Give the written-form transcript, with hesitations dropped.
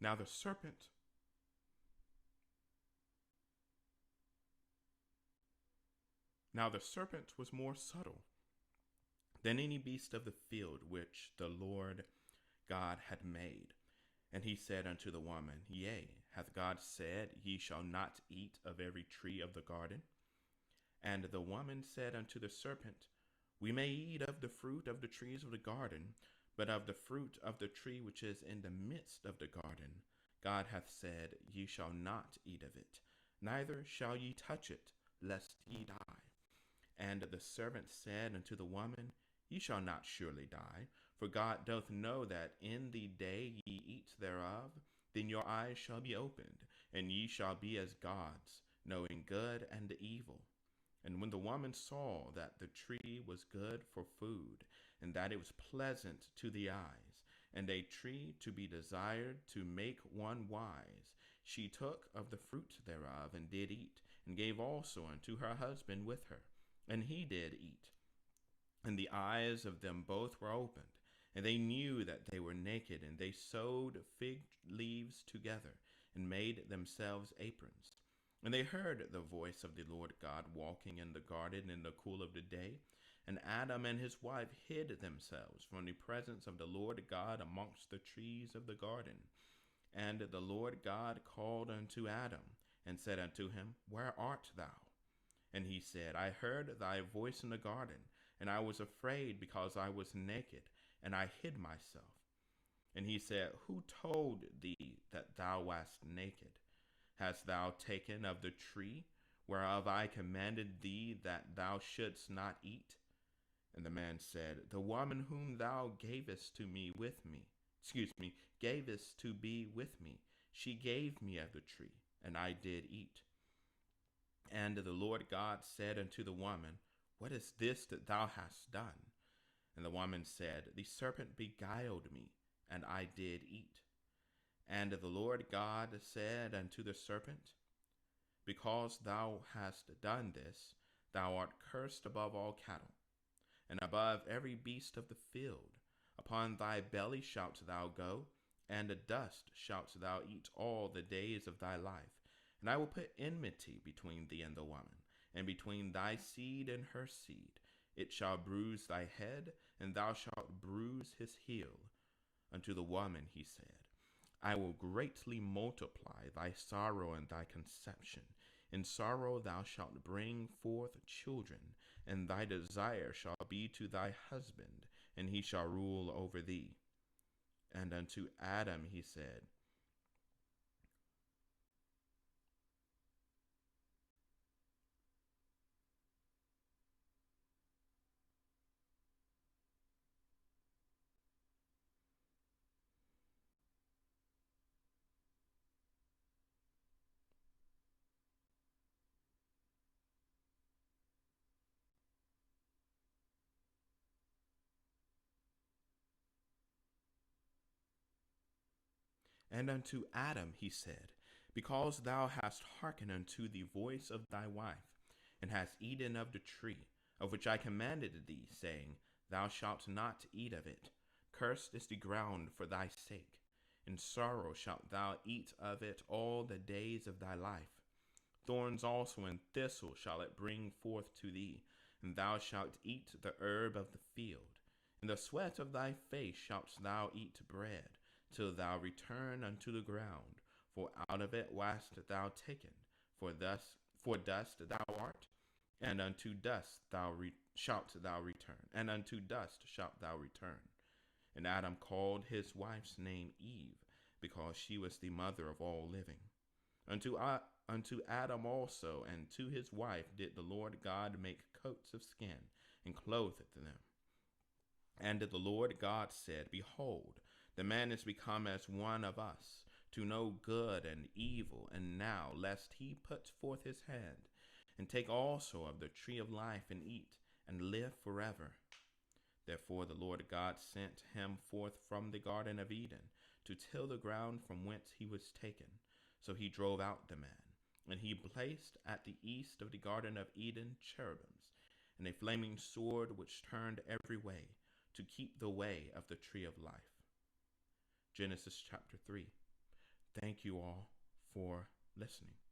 Now the serpent Now the serpent was more subtle than any beast of the field which the Lord God had made. And he said unto the woman, Yea, hath God said, Ye shall not eat of every tree of the garden? And the woman said unto the serpent, We may eat of the fruit of the trees of the garden, but of the fruit of the tree which is in the midst of the garden, God hath said, Ye shall not eat of it, neither shall ye touch it, lest ye die. And the servant said unto the woman, Ye shall not surely die, for God doth know that in the day ye eat thereof, then your eyes shall be opened, and ye shall be as gods, knowing good and evil. And when the woman saw that the tree was good for food, and that it was pleasant to the eyes, and a tree to be desired to make one wise, she took of the fruit thereof, and did eat, and gave also unto her husband with her, and he did eat. And the eyes of them both were opened, and they knew that they were naked, and they sewed fig leaves together, and made themselves aprons. And they heard the voice of the Lord God walking in the garden in the cool of the day. And Adam and his wife hid themselves from the presence of the Lord God amongst the trees of the garden. And the Lord God called unto Adam, and said unto him, Where art thou? And he said, I heard thy voice in the garden, and I was afraid because I was naked, and I hid myself. And he said, Who told thee that thou wast naked? Hast thou taken of the tree whereof I commanded thee that thou shouldst not eat? And the man said, The woman whom thou gavest to be with me, she gave me of the tree, and I did eat. And the Lord God said unto the woman, What is this that thou hast done? And the woman said, The serpent beguiled me, and I did eat. And the Lord God said unto the serpent, Because thou hast done this, thou art cursed above all cattle, and above every beast of the field. Upon thy belly shalt thou go, and the dust shalt thou eat all the days of thy life. And I will put enmity between thee and the woman, and between thy seed and her seed. It shall bruise thy head, and thou shalt bruise his heel. Unto the woman he said, I will greatly multiply thy sorrow and thy conception. In sorrow thou shalt bring forth children, and thy desire shall be to thy husband, and he shall rule over thee. And unto Adam he said, And unto Adam he said, Because thou hast hearkened unto the voice of thy wife, and hast eaten of the tree, of which I commanded thee, saying, Thou shalt not eat of it. Cursed is the ground for thy sake. In sorrow shalt thou eat of it all the days of thy life. Thorns also and thistles shall it bring forth to thee, and thou shalt eat the herb of the field. In the sweat of thy face shalt thou eat bread, till thou return unto the ground, for out of it wast thou taken. For dust thou art, and unto dust shalt thou return, and unto dust shalt thou return. And Adam called his wife's name Eve, because she was the mother of all living. Unto Adam also and to his wife did the Lord God make coats of skin, and clothed them. And the Lord God said, Behold, the man is become as one of us, to know good and evil. And now, lest he put forth his hand, and take also of the tree of life, and eat, and live forever. Therefore the Lord God sent him forth from the Garden of Eden, to till the ground from whence he was taken. So he drove out the man. And he placed at the east of the Garden of Eden cherubims, and a flaming sword which turned every way, to keep the way of the tree of life. Genesis chapter 3. Thank you all for listening.